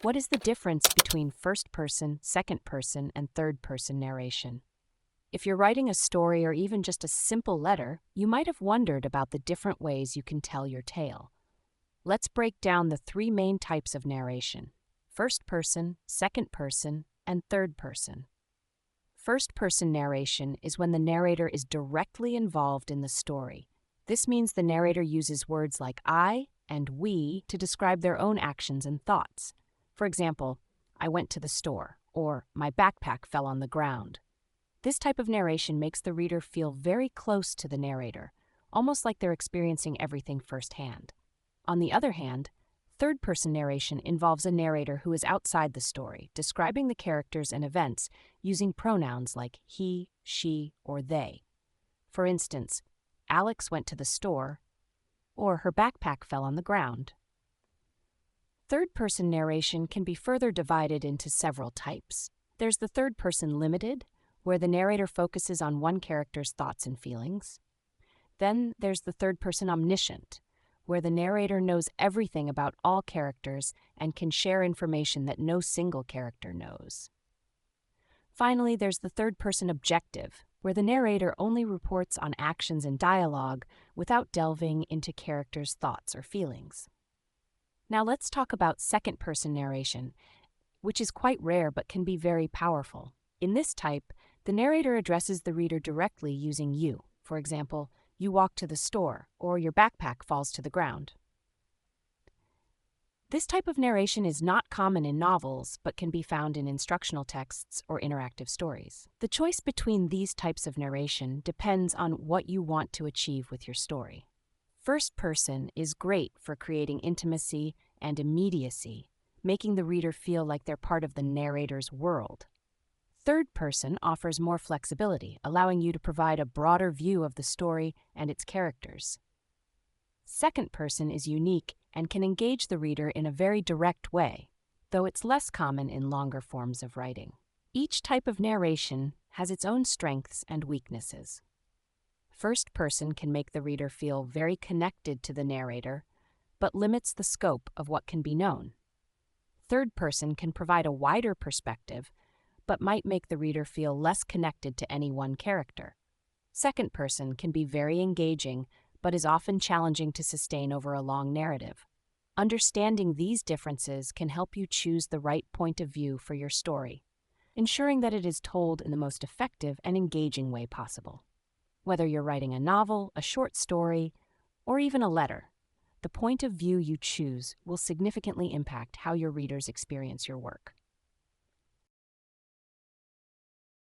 What is the difference between first-person, second-person, and third-person narration? If you're writing a story or even just a simple letter, you might have wondered about the different ways you can tell your tale. Let's break down the three main types of narration: first-person, second-person, and third-person. First-person narration is when the narrator is directly involved in the story. This means the narrator uses words like I and we to describe their own actions and thoughts. For example, I went to the store, or my backpack fell on the ground. This type of narration makes the reader feel very close to the narrator, almost like they're experiencing everything firsthand. On the other hand, third-person narration involves a narrator who is outside the story, describing the characters and events using pronouns like he, she, or they. For instance, Alex went to the store, or her backpack fell on the ground. Third-person narration can be further divided into several types. There's the third-person limited, where the narrator focuses on one character's thoughts and feelings. Then there's the third-person omniscient, where the narrator knows everything about all characters and can share information that no single character knows. Finally, there's the third-person objective, where the narrator only reports on actions and dialogue without delving into characters' thoughts or feelings. Now let's talk about second-person narration, which is quite rare but can be very powerful. In this type, the narrator addresses the reader directly using you. For example, you walk to the store, or your backpack falls to the ground. This type of narration is not common in novels, but can be found in instructional texts or interactive stories. The choice between these types of narration depends on what you want to achieve with your story. First person is great for creating intimacy and immediacy, making the reader feel like they're part of the narrator's world. Third person offers more flexibility, allowing you to provide a broader view of the story and its characters. Second person is unique and can engage the reader in a very direct way, though it's less common in longer forms of writing. Each type of narration has its own strengths and weaknesses. First person can make the reader feel very connected to the narrator, but limits the scope of what can be known. Third person can provide a wider perspective, but might make the reader feel less connected to any one character. Second person can be very engaging, but is often challenging to sustain over a long narrative. Understanding these differences can help you choose the right point of view for your story, ensuring that it is told in the most effective and engaging way possible. Whether you're writing a novel, a short story, or even a letter, the point of view you choose will significantly impact how your readers experience your work.